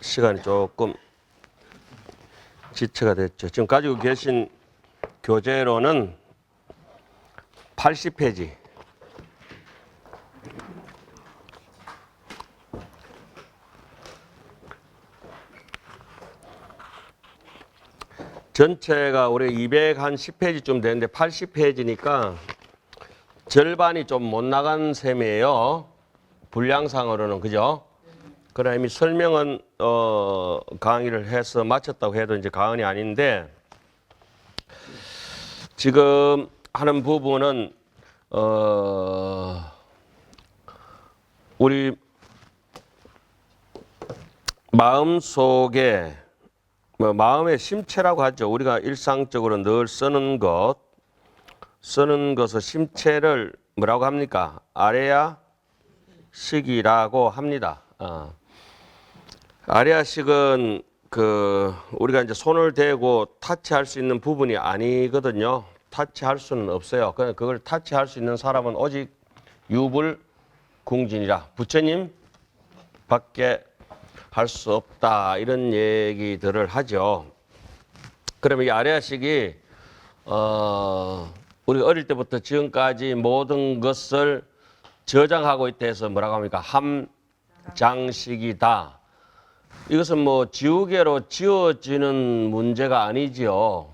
시간이 조금 지체가 됐죠. 지금 가지고 계신 교재로는 80페이지. 전체가 우리 210페이지쯤 되는데 80페이지니까 절반이 좀 못 나간 셈이에요. 분량상으로는, 그죠? 그러나 이미 설명은 강의를 해서 마쳤다고 해도 이제 강의는 아닌데, 지금 하는 부분은 우리 마음속에 마음의 심체라고 하죠. 우리가 일상적으로 늘 쓰는 것을 심체를 뭐라고 합니까? 아레아식이라고 합니다. 아레아식은 우리가 이제 손을 대고 타치할 수 있는 부분이 아니거든요. 타치할 수는 없어요. 그걸 타치할 수 있는 사람은 오직 유불궁진이라, 부처님 밖에 할 수 없다, 이런 얘기들을 하죠. 그러면 이 아레아식이 우리가 어릴 때부터 지금까지 모든 것을 저장하고 있다 해서 뭐라고 합니까? 함장식이다. 이것은 뭐 지우개로 지워지는 문제가 아니지요.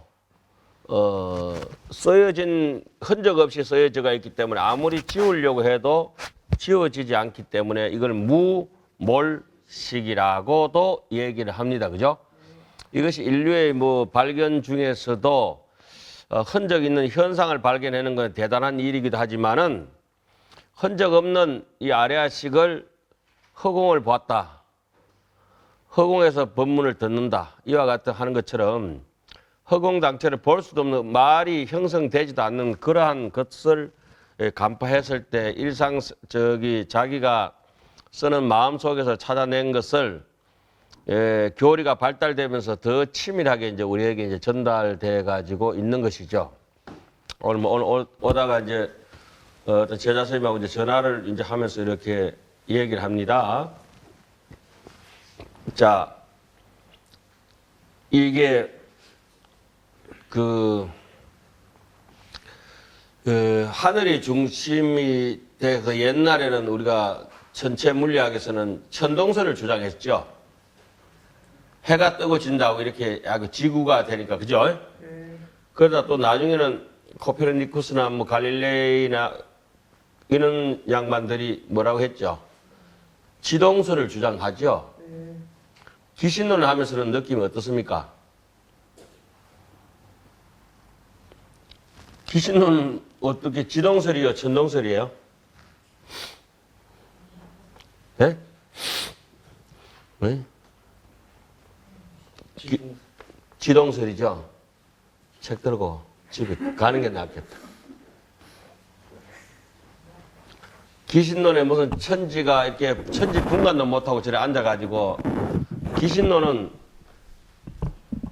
쓰여진 흔적 없이 쓰여져가 있기 때문에 아무리 지우려고 해도 지워지지 않기 때문에 이걸 무몰식이라고도 얘기를 합니다. 그죠? 이것이 인류의 뭐 발견 중에서도 흔적 있는 현상을 발견하는 건 대단한 일이기도 하지만은 흔적 없는 이 아레아식을 허공을 보았다, 허공에서 법문을 듣는다, 이와 같은 하는 것처럼 허공 당체를 볼 수도 없는, 말이 형성되지도 않는 그러한 것을 간파했을 때 자기가 쓰는 마음 속에서 찾아낸 것을 교리가 발달되면서 더 치밀하게 이제 우리에게 이제 전달돼 가지고 있는 것이죠. 오늘 오다가 이제 어떤 제자 선생님하고 이제 전화를 이제 하면서 이렇게 얘기를 합니다. 자, 이게 하늘이 중심이 돼서 옛날에는 우리가 천체 물리학에서는 천동설을 주장했죠. 해가 뜨고 진다고 이렇게 지구가 되니까, 그죠? 그러다 또 나중에는 코페르니쿠스나 뭐 갈릴레이나 이런 양반들이 뭐라고 했죠? 지동설을 주장하죠. 귀신론을 하면서는 느낌이 어떻습니까? 귀신론은 어떻게 지동설이요, 천동설이에요? 네? 네? 지동설이죠. 책 들고 집에 가는 게 낫겠다. 귀신론에 무슨 천지가 이렇게 천지 분간도 못하고 저래 앉아가지고, 귀신론은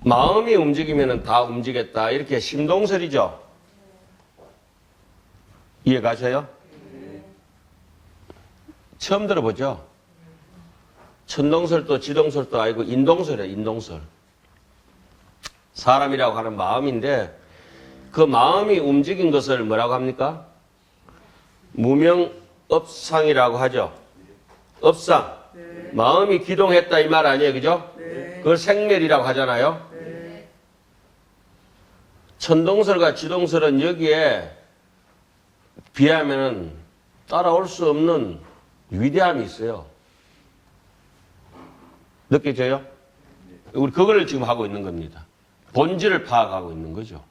마음이 움직이면 다 움직였다, 이렇게 심동설이죠. 이해 가셔요? 처음 들어보죠? 천동설도 지동설도 아니고 인동설이에요, 인동설. 사람이라고 하는 마음인데 그 마음이 움직인 것을 뭐라고 합니까? 무명업상이라고 하죠. 업상. 네. 마음이 기동했다 이 말 아니에요, 그죠? 네. 그걸 생멸이라고 하잖아요. 네. 천동설과 지동설은 여기에 비하면은 따라올 수 없는 위대함이 있어요. 느껴져요? 우리 그걸 지금 하고 있는 겁니다. 본질을 파악하고 있는 거죠.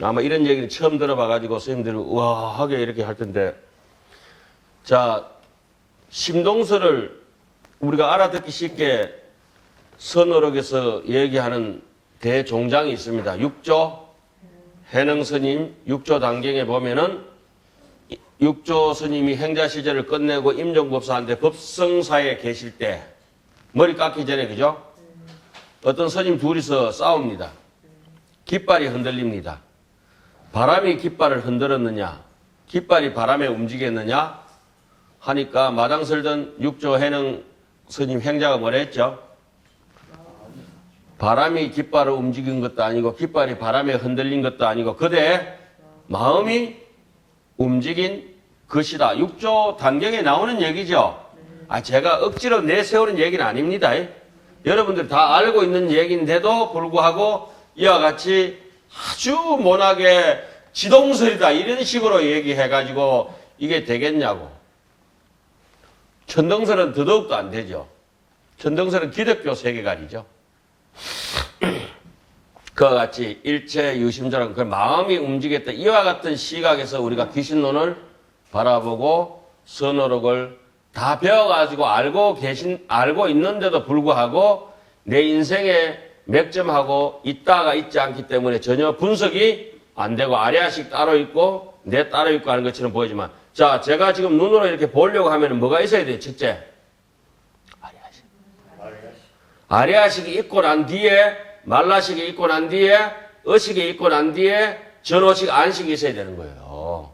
아마 이런 얘기를 처음 들어봐가지고 선생님들이 우아하게 이렇게 할 텐데, 자, 심동설을 우리가 알아듣기 쉽게 선어록에서 얘기하는 대종장이 있습니다. 육조 해능스님 육조 단경에 보면은 육조 스님이 행자 시절을 끝내고 임종법사한테 법성사에 계실 때 머리 깎기 전에, 그죠? 어떤 스님 둘이서 싸웁니다. 깃발이 흔들립니다. 바람이 깃발을 흔들었느냐, 깃발이 바람에 움직였느냐 하니까 마당 설던 육조 해능 스님 행자가 뭐라 했죠? 바람이 깃발을 움직인 것도 아니고 깃발이 바람에 흔들린 것도 아니고 그대 마음이 움직인 것이다. 6조 단경에 나오는 얘기죠. 제가 억지로 내세우는 얘기는 아닙니다. 여러분들 다 알고 있는 얘기인데도 불구하고 이와 같이 아주 모나게 지동설이다 이런 식으로 얘기해가지고 이게 되겠냐고. 천동설은 더더욱도 안 되죠. 천동설은 기독교 세계관이죠. 그와 같이 일체 유심조랑 그 마음이 움직였다. 이와 같은 시각에서 우리가 귀신론을 바라보고 선어록을 다 배워가지고 알고 있는데도 불구하고 내 인생에 맥점하고 있다가 있지 않기 때문에 전혀 분석이 안 되고 아리아식 따로 있고 내 따로 있고 하는 것처럼 보이지만 자, 제가 지금 눈으로 이렇게 보려고 하면 뭐가 있어야 돼요? 첫째. 아리아식. 아리아식이 있고 난 뒤에 말라식이 있고 난 뒤에 어식이 있고 난 뒤에 전호식 안식이 있어야 되는 거예요.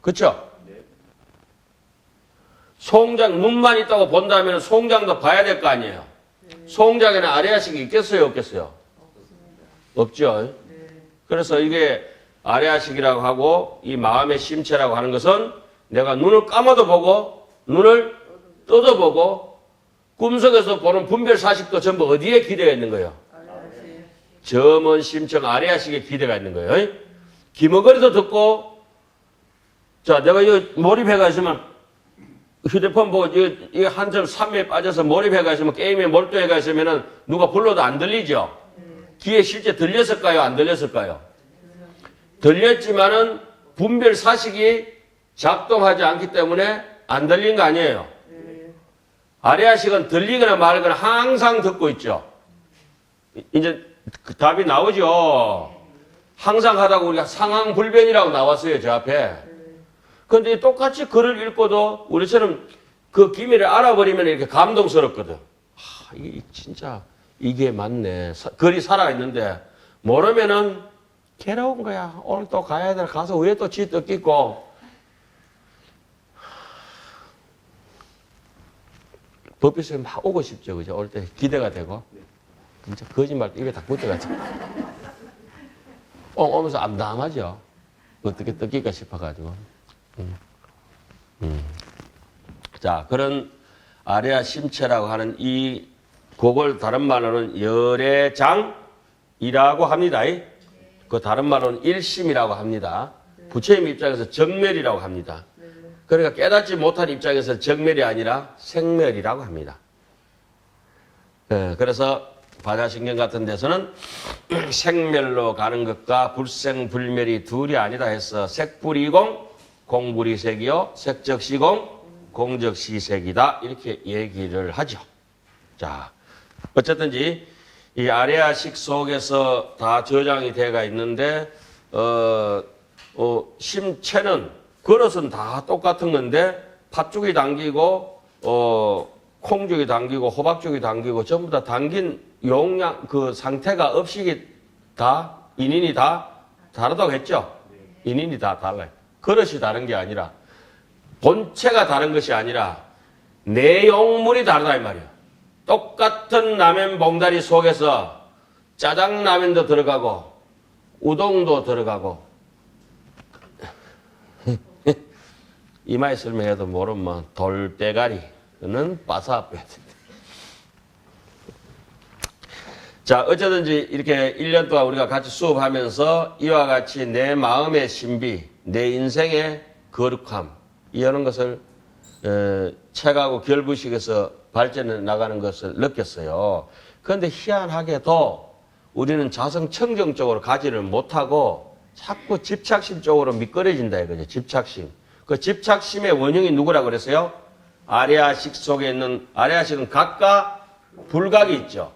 그렇죠? 소홍장 눈만 있다고 본다면 소홍장도 봐야 될 거 아니에요. 소홍장에는 아리아식이 있겠어요? 없겠어요? 없죠. 그래서 이게 아리아식이라고 하고 이 마음의 심체라고 하는 것은 내가 눈을 감아도 보고 눈을 떠도 보고 꿈속에서 보는 분별 사식도 전부 어디에 기대가 있는 거예요? 점은 심청 아리아식에 기대가 있는 거예요. 귀머거리도 듣고 자 내가 이거 몰입해가 있으면 휴대폰 보고 이 한점 삼매에 빠져서 몰입해가 있으면 게임에 몰두해가 있으면은 누가 불러도 안 들리죠? 귀에 실제 들렸을까요? 안 들렸을까요? 들렸지만은 분별 사식이 작동하지 않기 때문에 안 들린 거 아니에요. 아리아식은 들리거나 말거나 항상 듣고 있죠. 이제 답이 나오죠. 항상 하다가 우리가 상황불변이라고 나왔어요. 저 앞에. 그런데 똑같이 글을 읽고도 우리처럼 그 기미를 알아버리면 이렇게 감동스럽거든. 이게 진짜 이게 맞네. 글이 살아있는데 모르면은 괴로운 거야. 오늘 또 가야 돼. 가서 왜 또 지 뜯기고. 법에서 막 오고 싶죠. 그죠? 올 때 기대가 되고. 진짜 거짓말 입에 다 붙어가지고. 오면서 암담하죠. 어떻게 뜯길까 싶어가지고. 자, 그런 아리아 심체라고 하는 이 그걸 다른 말로는 열애장이라고 합니다. 그 다른 말로는 일심이라고 합니다. 부처님 입장에서 정멸이라고 합니다. 그러니까 깨닫지 못한 입장에서 정멸이 아니라 생멸이라고 합니다. 그래서 바자신경 같은 데서는 생멸로 가는 것과 불생불멸이 둘이 아니다 해서 색불이공, 공불이색이요, 색적시공, 공적시색이다 이렇게 얘기를 하죠. 자, 어쨌든지 이 아리아식 속에서 다 저장이 되어가 있는데 심체는 그릇은 다 똑같은 건데 팥죽이 당기고 콩죽이 당기고 호박죽이 당기고 전부 다 당긴 용량 그 상태가 업식이 다 인인이 다 다르다고 했죠. 인인이 다 달라요. 그릇이 다른 게 아니라 본체가 다른 것이 아니라 내용물이 다르다 이 말이에요. 똑같은 라면 봉다리 속에서 짜장라면도 들어가고 우동도 들어가고 이마에 설명해도 모르면 돌대가리는 바사빼야 된다. 자, 어쩌든지 이렇게 1년 동안 우리가 같이 수업하면서 이와 같이 내 마음의 신비, 내 인생의 거룩함 이런 것을 책하고 결부식에서 발전해 나가는 것을 느꼈어요. 그런데 희한하게도 우리는 자성청정 쪽으로 가지를 못하고 자꾸 집착심 쪽으로 미끄러진다 이거죠. 집착심. 그 집착심의 원흉이 누구라고 그랬어요? 아리아식 속에 있는 아리아식은 각과 불각이 있죠.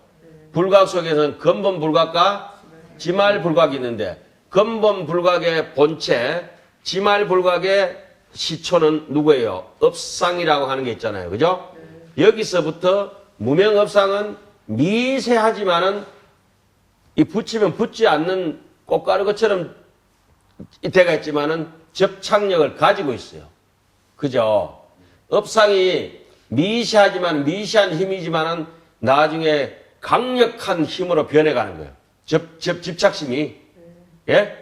불각 속에서는 근본 불각과 지말 불각이 있는데 근본 불각의 본체, 지말 불각의 시초는 누구예요? 업상이라고 하는 게 있잖아요. 그죠? 여기서부터 무명업상은 미세하지만은 이 붙이면 붙지 않는 꽃가루 것처럼 되가 있지만은 접착력을 가지고 있어요. 그죠? 업상이 미시하지만 미시한 힘이지만은 나중에 강력한 힘으로 변해가는 거예요. 집착심이. 예?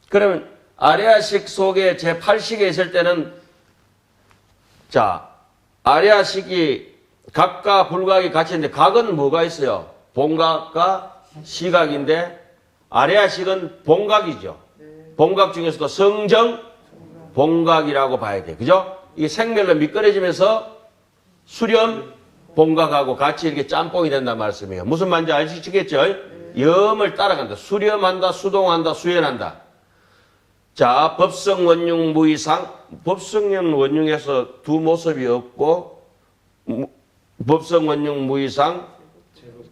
그러면 아레아식 속에 제8식에 있을 때는 자, 아레아식이 각과 불각이 같이 있는데 각은 뭐가 있어요? 본각과 시각인데 아레아식은 본각이죠. 본각 중에서도 성정 본각이라고 봐야 돼. 그죠? 이게 생멸로 미끄러지면서 수렴 본각하고 같이 이렇게 짬뽕이 된단 말씀이에요. 무슨 말인지 아시겠죠? 염을 따라간다. 수렴한다, 수동한다, 수연한다. 자, 법성 원흉 무이상. 법성년 원흉에서 두 모습이 없고 법성 원흉 무이상.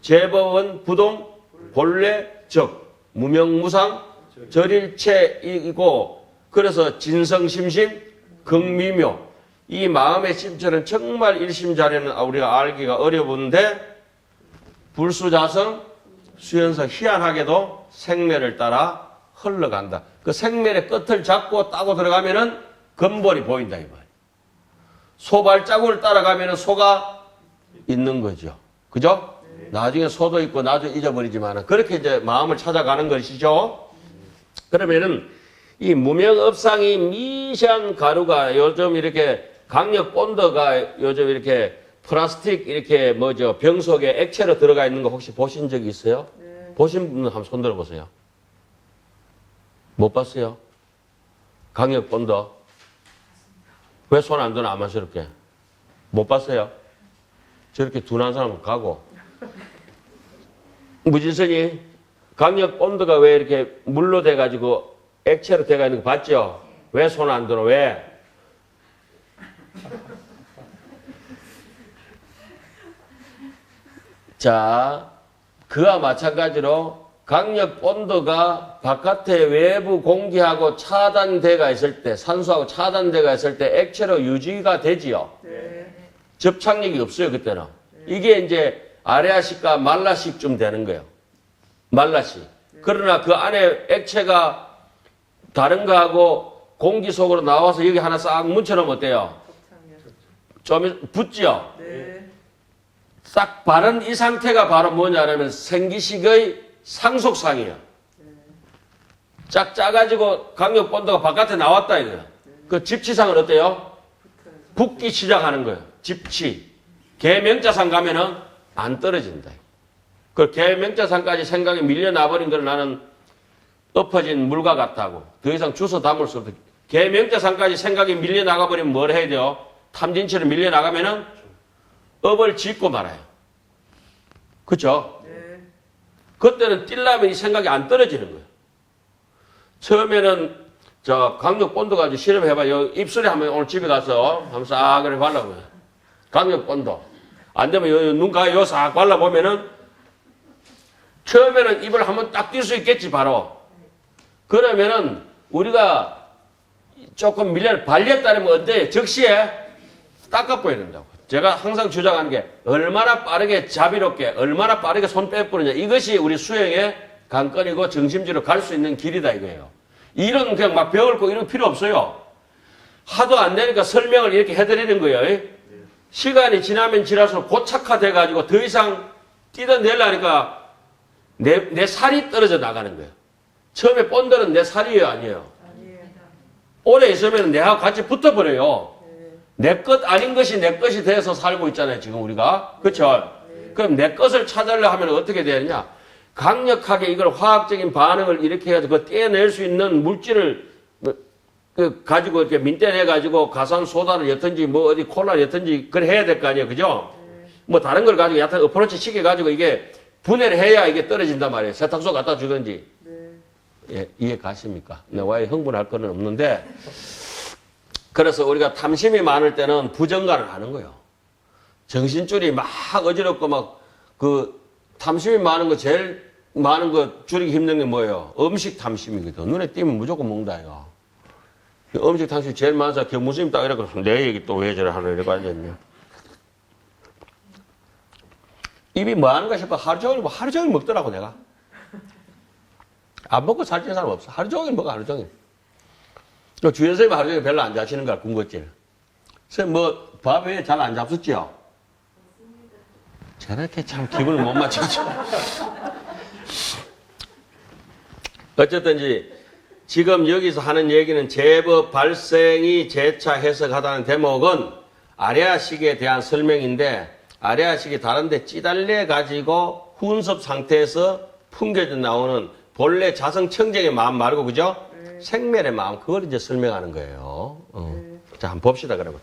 제법은 부동 본래 적 무명무상 절일체이고 그래서 진성심심 극미묘 이 마음의 심처는 정말 일심자료는 우리가 알기가 어려운데 불수자성 수연성 희한하게도 생멸을 따라 흘러간다. 그 생멸의 끝을 잡고 따고 들어가면은 근본이 보인다 이 말이에요. 소 발자국을 따라가면은 소가 있는 거죠. 그죠? 나중에 소도 있고 나도 잊어버리지만 그렇게 이제 마음을 찾아가는 것이죠. 그러면은 이 무명업상이 미시한 가루가 요즘 이렇게 강력 본드가 요즘 이렇게 플라스틱 이렇게 뭐죠 병 속에 액체로 들어가 있는 거 혹시 보신 적이 있어요? 네. 보신 분은 한번 손 들어보세요. 못 봤어요? 강력 본드. 왜 손 안 드나 아만스럽게? 못 봤어요? 저렇게 둔한 사람은 가고. 무진선이 강력 본드가 왜 이렇게 물로 돼가지고 액체로 돼가 있는 거 봤죠? 왜 손 안 들어? 왜? 자, 그와 마찬가지로 강력 본드가 바깥에 외부 공기하고 차단대가 있을 때, 산소하고 차단대가 있을 때 액체로 유지가 되지요. 네. 접착력이 없어요, 그때는. 네. 이게 이제 아레아식과 말라식쯤 되는 거예요. 말라식. 네. 그러나 그 안에 액체가 다른 거하고 공기 속으로 나와서 여기 하나 싹 묻혀놓으면 어때요? 좀 붙죠? 네. 싹 바른 이 상태가 바로 뭐냐면 생기식의 상속상이에요. 짝 짜가지고 강력 본드가 바깥에 나왔다 이거예요. 그 집치상은 어때요? 붙기 시작하는 거예요. 집치. 개명자상 가면은 안 떨어진다. 그 개명자상까지 생각이 밀려나버린 걸 나는 엎어진 물과 같다고. 더 이상 주워 담을 수 없다. 개명자상까지 생각이 밀려나가버리면 뭘 해야 돼요? 탐진처럼 밀려나가면은 업을 짓고 말아요. 그쵸? 네. 그때는 뛸라면 이 생각이 안 떨어지는 거예요. 처음에는 저 강력 본드 가지고 실험해봐요. 입술에 한번 오늘 집에 가서 한번 싹 그래 발라보요. 강력 본드. 안 되면 눈 가요. 요 싹 발라보면은 처음에는 입을 한번 딱 뛸 수 있겠지, 바로. 그러면은 우리가 조금 발렸다면 어때요? 즉시에 닦아버려야 된다고. 제가 항상 주장하는 게 얼마나 빠르게 자비롭게 얼마나 빠르게 손 빼뿌리냐 이것이 우리 수행의 관건이고 정심지로 갈 수 있는 길이다 이거예요. 이런 그냥 막 배울 거 이런 거 필요 없어요. 하도 안 되니까 설명을 이렇게 해드리는 거예요. 시간이 지나면 지날수록 고착화돼 가지고 더 이상 뜯어내려니까 내 살이 떨어져 나가는 거예요. 처음에 본드는 내 살이에요, 아니에요? 오래 있으면 내하고 같이 붙어버려요. 내 것 아닌 것이 내 것이 돼서 살고 있잖아요, 지금 우리가. 그렇죠? 그럼 내 것을 찾으려 하면 어떻게 되느냐? 강력하게 이걸 화학적인 반응을 이렇게 해가지고 그 떼어낼 수 있는 물질을 가지고 이렇게 민떼내가지고 가산소다를 였든지 뭐 어디 콜라를 였든지 그걸 해야 될 거 아니에요, 그죠? 뭐 다른 걸 가지고 약간 어프로치 시켜가지고 이게 분해를 해야 이게 떨어진단 말이에요. 세탁소 갖다 주든지. 예, 이해 가십니까? 내가 왜 흥분할 건 없는데. 그래서 우리가 탐심이 많을 때는 부정간을 하는 거예요. 정신줄이 막 어지럽고 막 그 탐심이 많은 거 제일 많은 거 줄이기 힘든 게 뭐예요? 음식 탐심이거든. 눈에 띄면 무조건 먹는다 이거. 음식 탐심이 제일 많아서 경무스님 딱 이래서 내 얘기 또 왜 저래 하는 이러고 앉았냐. 입이 뭐 하는가 싶어. 하루 종일 먹더라고 내가. 안 먹고 살찌는 사람 없어. 하루 종일 먹어 하루 종일. 주연 선생님 하루 종일 별로 안 자시는 거야, 군것질. 선생님 뭐, 밥 왜 잘 안 잡숫지요? 저렇게 참 기분을 못 맞추죠. 어쨌든지 지금 여기서 하는 얘기는 제법 발생이 재차 해석하다는 대목은 아레아식에 대한 설명인데 아레아식이 다른데 찌달려 가지고 훈섭 상태에서 풍겨져 나오는 본래 자성 청정의 마음 말고 그죠? 생멸의 마음 그걸 이제 설명하는 거예요. 자 한번 봅시다 그러면.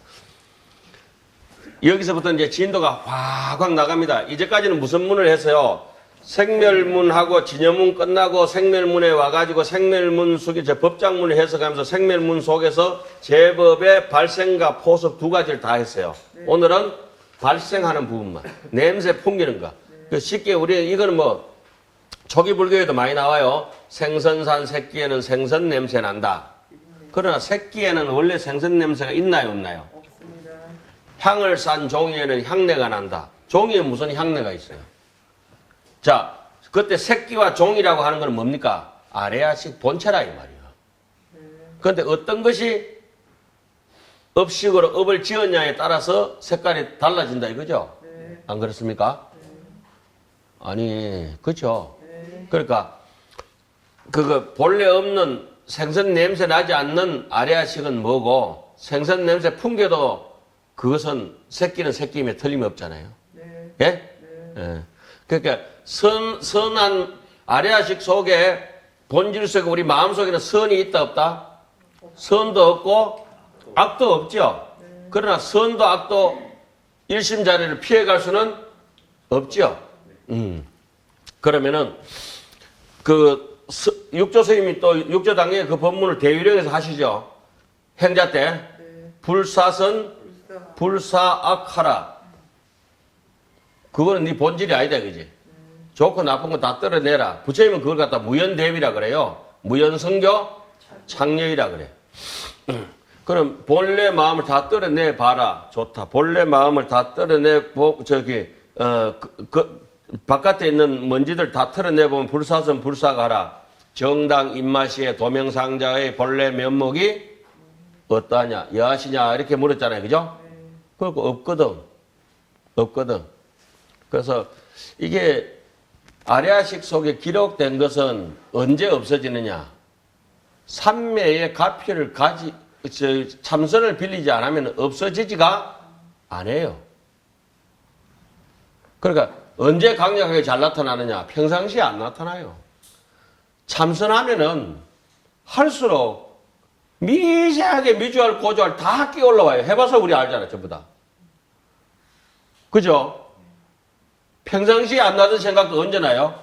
여기서부터 이제 진도가 확확 나갑니다. 이제까지는 무슨 문을 했어요? 생멸문하고 진여문 끝나고 생멸문에 와가지고 생멸문 속에 제 법장문을 해석하면서 생멸문 속에서 제법의 발생과 포섭 두 가지를 다 했어요. 오늘은 발생하는 부분만. 냄새 풍기는 거. 쉽게 우리 이거는 뭐 초기 불교에도 많이 나와요. 생선산 새끼에는 생선 냄새 난다. 그러나 새끼에는 원래 생선 냄새가 있나요, 없나요? 없습니다. 향을 싼 종이에는 향내가 난다. 종이에 무슨 향내가 있어요? 자, 그때 새끼와 종이라고 하는 건 뭡니까? 아레아식 본체라 이 말이에요. 그런데 어떤 것이 업식으로 업을 지었냐에 따라서 색깔이 달라진다 이거죠? 안 그렇습니까? 아니, 그렇죠? 그러니까 그거 본래 없는 생선 냄새 나지 않는 아레아식은 뭐고 생선 냄새 풍겨도 그것은 새끼는 새끼임에 틀림없잖아요. 예? 예. 그러니까 선한 아레아식 속에 본질 속에 우리 마음속에는 선이 있다 없다? 선도 없고 악도 없죠. 그러나 선도 악도 일심자리를 피해갈 수는 없죠. 그러면은 그 육조 스님이 또 육조 당에 그 법문을 대유령에서 하시죠. 행자 때 불사선 불사악하라. 그거는 네 본질이 아니다, 그지? 좋고 나쁜 거 다 떨어내라. 부처님은 그걸 갖다 무연대비라 그래요. 무연성교 창녀이라 그래. 그럼 본래 마음을 다 떨어내 봐라. 좋다. 본래 마음을 다 떨어내 바깥에 있는 먼지들 다 털어내 보면 불사선 불사가라. 정당 입마시의 도명상자의 본래 면목이 어떠하냐? 여하시냐? 이렇게 물었잖아요, 그죠? 그리고 없거든. 그래서 이게 아레아식 속에 기록된 것은 언제 없어지느냐? 삼매의 가피를 참선을 빌리지 않으면 없어지지가 않아요. 그러니까 언제 강력하게 잘 나타나느냐? 평상시에 안 나타나요. 참선하면은 할수록 미세하게 미주알, 고주알 다 끼어 올라와요. 해봐서 우리 알잖아요, 전부 다. 그죠? 평상시에 안 나던 생각도 언제 나요?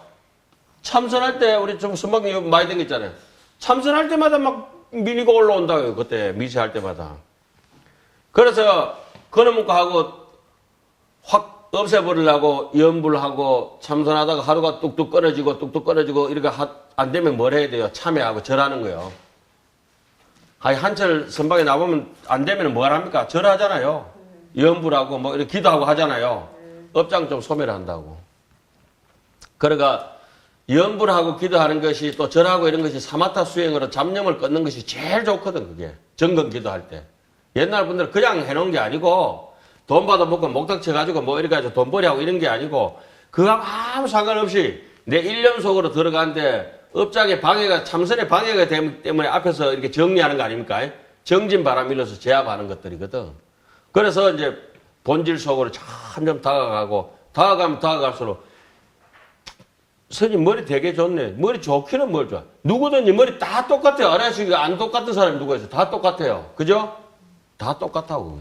참선할 때 우리 좀 순방님 많이 댕겼잖아요. 참선할 때마다 막 밀리고 올라온다고요. 그때 미세할 때마다. 그래서 그놈과 하고 확 없애버리려고 염불 하고 참선하다가 하루가 뚝뚝 끊어지고 이렇게 안 되면 뭘 해야 돼요? 참회하고 절하는 거예요. 한철 선방에 나보면 안 되면 뭘 합니까? 절하잖아요. 염불하고 뭐 이렇게 기도하고 하잖아요. 업장 좀 소멸한다고. 그러니까 염불하고 기도하는 것이 또 절하고 이런 것이 사마타 수행으로 잡념을 끊는 것이 제일 좋거든, 그게. 정건 기도할 때. 옛날 분들은 그냥 해놓은 게 아니고 돈 받아먹고 목닥쳐 가지고 뭐 이렇게 해서 돈벌이하고 이런 게 아니고 그거하고 아무 상관없이 내 일념 속으로 들어가는데 업장에 방해가, 참선에 방해가 되기 때문에 앞에서 이렇게 정리하는 거 아닙니까? 정진 바람 일러서 제압하는 것들이거든. 그래서 이제 본질 속으로 점점 다가가면 다가갈수록 스님 머리 되게 좋네. 머리 좋기는 뭘 좋아. 누구든지 머리 다 똑같아요. 아레아식이 안 똑같은 사람이 누가 있어? 다 똑같아요. 그죠? 다 똑같다고.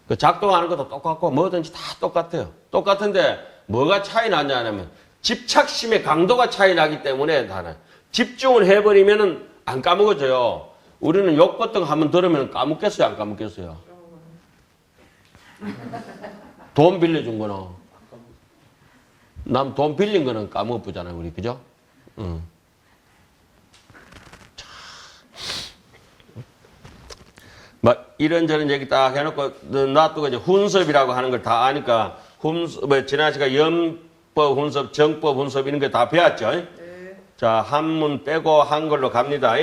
그 작동하는 것도 똑같고 뭐든지 다 똑같아요. 똑같은데 뭐가 차이 나냐 하면 집착심의 강도가 차이 나기 때문에 다는 집중을 해버리면은 안 까먹어져요. 우리는 욕 같은 거 한번 들으면 까먹겠어요? 안 까먹겠어요? 돈 빌려준 거는 남 돈 빌린 거는 까먹어보잖아요, 우리. 그죠? 막 이런저런 얘기 딱 해놓고 놔두고 이제 훈섭이라고 하는 걸 다 아니까 지난 시간 염법 훈섭, 정법 훈섭 이런 거 다 배웠죠? 자, 한문 빼고 한글로 갑니다.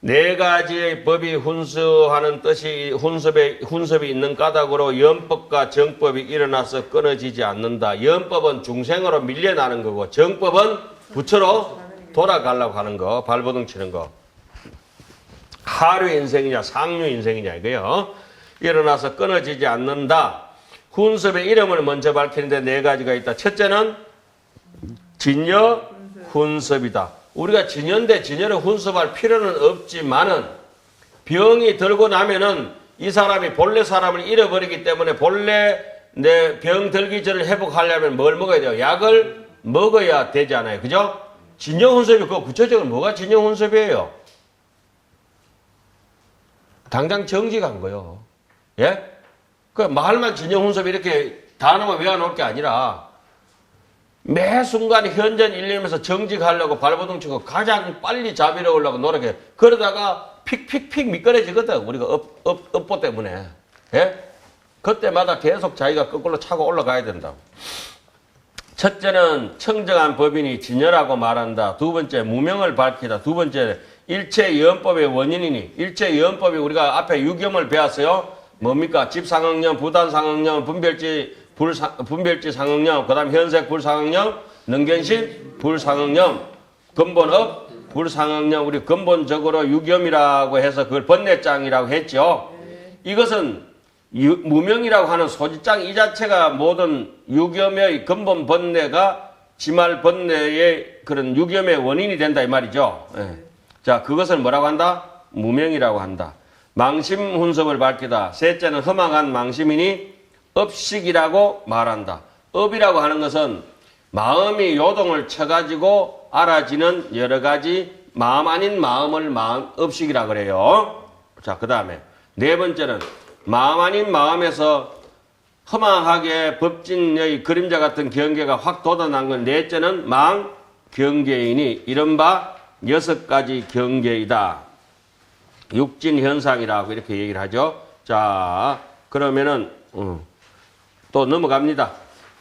네 가지의 법이 훈수하는 뜻이 훈섭이 있는 까닭으로 연법과 정법이 일어나서 끊어지지 않는다. 연법은 중생으로 밀려나는 거고 정법은 부처로 돌아가려고 하는 거, 발버둥 치는 거. 하류 인생이냐 상류 인생이냐 이거요. 일어나서 끊어지지 않는다. 훈섭의 이름을 먼저 밝히는데 네 가지가 있다. 첫째는 진여 훈섭이다. 우리가 진여인데 진여를 훈섭할 필요는 없지만은 병이 들고 나면은 이 사람이 본래 사람을 잃어버리기 때문에 본래 내 병 들기 전을 회복하려면 뭘 먹어야 돼요? 약을 먹어야 되지 않아요. 그죠? 진여 훈섭이 그 구체적으로 뭐가 진여 훈섭이에요? 당장 정직한 거요. 예? 그 말만 진여 훈섭이 이렇게 단어만 외워놓을 게 아니라 매 순간 현전 일념에서 정직하려고 발버둥 치고 가장 빨리 자비로우려고 노력해. 그러다가 픽픽픽 미끄러지거든. 우리가 업보 때문에. 예? 그때마다 계속 자기가 거꾸로 차고 올라가야 된다고. 첫째는 청정한 법인이 진여라고 말한다. 두 번째 무명을 밝히다. 두 번째 일체연법의 원인이니. 일체연법이 우리가 앞에 유겸을 배웠어요. 뭡니까? 집상응령, 부단상응령, 분별지 상응령, 그 다음 현색 불상응령, 능견신 불상응령, 근본업 불상응령. 우리 근본적으로 유겸이라고 해서 그걸 번뇌장이라고 했죠. 이것은 무명이라고 하는 소지장 이 자체가 모든 유겸의 근본 번뇌가 지말 번뇌의 그런 유겸의 원인이 된다 이 말이죠. 예. 자, 그것을 뭐라고 한다? 무명이라고 한다. 망심 훈섭을 밝히다. 셋째는 험악한 망심이니 업식이라고 말한다. 업이라고 하는 것은 마음이 요동을 쳐가지고 알아지는 여러 가지 마음 아닌 마음을 업식이라고 그래요. 자, 그 다음에 네 번째는 마음 아닌 마음에서 허망하게 법진의 그림자 같은 경계가 확 돋아난 건 넷째는 망경계이니 이른바 6가지 경계이다. 육진현상이라고 이렇게 얘기를 하죠. 자, 그러면은 또 넘어갑니다.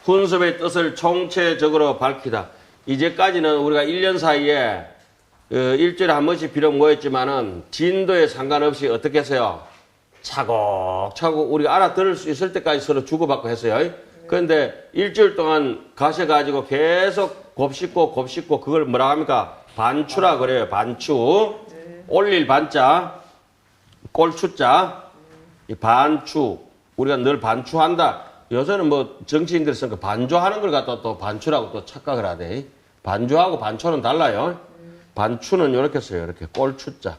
훈섭의 뜻을 총체적으로 밝히다. 이제까지는 우리가 1년 사이에 일주일에 한 번씩 비록 모였지만은 진도에 상관없이 어떻게 했어요? 차곡차곡 우리가 알아들을 수 있을 때까지 서로 주고받고 했어요. 그런데 일주일 동안 가셔가지고 계속 곱씹고 그걸 뭐라 합니까? 반추라 그래요. 반추. 올릴 반자, 꼴추자, 이 반추. 우리가 늘 반추한다. 요새는 뭐 정치인들이 쓰니까 반주하는 걸 갖다 또 반추라고 또 착각을 하대. 반주하고 반추는 달라요. 반추는 이렇게 써요. 이렇게 꼴추자.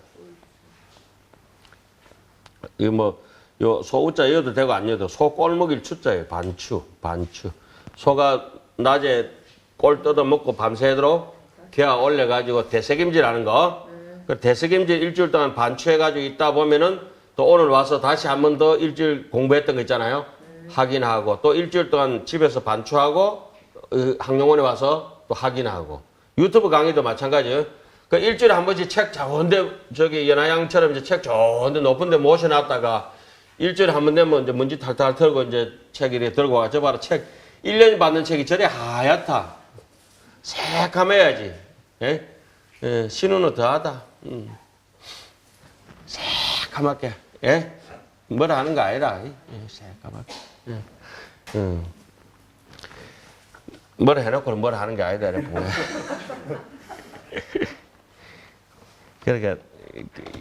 이거 뭐, 요 소우자 이어도 되고 안 이어도 소 꼴먹일 추자예요. 반추. 소가 낮에 꼴 뜯어먹고 밤새도록 개화 올려가지고 대책임질 하는 거. 그 대책임질 일주일 동안 반추해가지고 있다 보면은 또 오늘 와서 다시 한 번 더 일주일 공부했던 거 있잖아요. 확인하고 또 일주일 동안 집에서 반추하고 학령원에 와서 또 확인하고 유튜브 강의도 마찬가지예요. 그 일주일에 한 번씩 책 좋은데 저기 연하양처럼 이제 책 좋은데 높은데 모셔놨다가 일주일에 한 번 되면 이제 먼지 탈탈 털고 이제 책 이렇게 들고 와. 저 봐라 책 1년이 받는 책이 저래 하얗다. 새까매야지. 예? 예, 신우는 더하다. 새까맣게. 예? 뭐라 하는 거 아니라. 예, 새까맣게. 예. 뭐라 해놓고는 뭐라 하는 게 아니다. 그러니까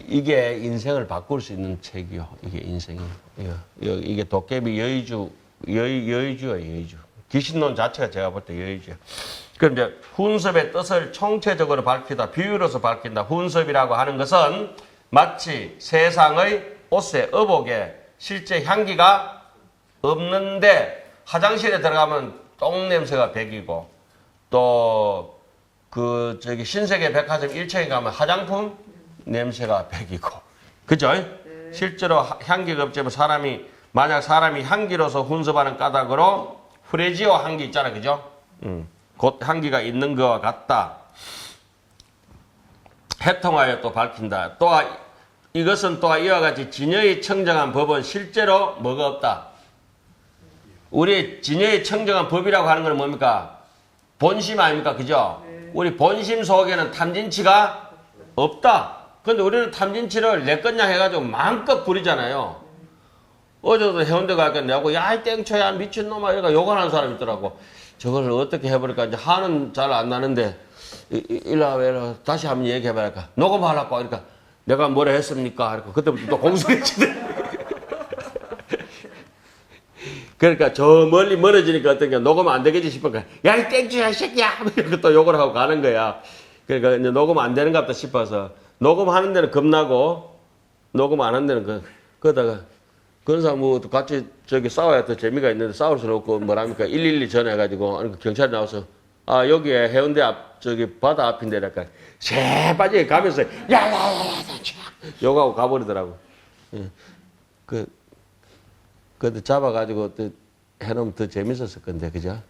이게 인생을 바꿀 수 있는 책이요. 이게 인생이. 이게 도깨비 여의주예요. 여의주. 귀신론 자체가 제가 볼 때 여의주예요. 그럼 이제 훈섭의 뜻을 총체적으로 밝히다. 비유로서 밝힌다. 훈섭이라고 하는 것은 마치 세상의 옷에 의복에 실제 향기가 없는데 화장실에 들어가면 똥 냄새가 배기고 또 그 저기 신세계 백화점 1층에 가면 화장품 냄새가 배기고 그죠? 실제로 향기가 없지만 만약 사람이 향기로서 훈섭하는 까닭으로 프레지오 향기 있잖아, 그죠? 곧 향기가 있는 것과 같다. 해통하여 또 밝힌다. 이것은 또한 이와 같이 진여의 청정한 법은 실제로 뭐가 없다. 우리 진여의 청정한 법이라고 하는 건 뭡니까? 본심 아닙니까? 그죠? 우리 본심 속에는 탐진치가 없다. 근데 우리는 탐진치를 내 거냐 해가지고 마음껏 부리잖아요. 어제도 해운대 가니까 내하고 야, 이 땡초야, 미친놈아, 이러니까 욕하는 사람이 있더라고. 저걸 어떻게 해버릴까? 이제 화는 잘 안 나는데, 일로 다시 한번 얘기해봐랄까. 녹음하라고. 그러니까 내가 뭐라 했습니까? 그러니까 그때부터 또 공손해지더라고. 그러니까 저 멀리 멀어지니까 어떤 게 녹음 안 되겠지 싶으니까 야, 이 땡초야, 이 새끼야! 이렇게 또 욕을 하고 가는 거야. 그러니까 이제 녹음 안 되는가 보다 싶어서 녹음하는 데는 겁나고 녹음 안 하는 데는 그러다가 그런 뭐 같이 저기 싸워야 더 재미가 있는데 싸울 수는 없고 뭐랍니까 112 전화해가지고 경찰이 나와서 아 여기에 해운대 앞 저기 바다 앞인데랄까 새 빠지게 가면서 야야야야 욕하고 가버리더라고. 예. 그때 잡아가지고 또 해놓으면 더 재밌었을 건데 그죠?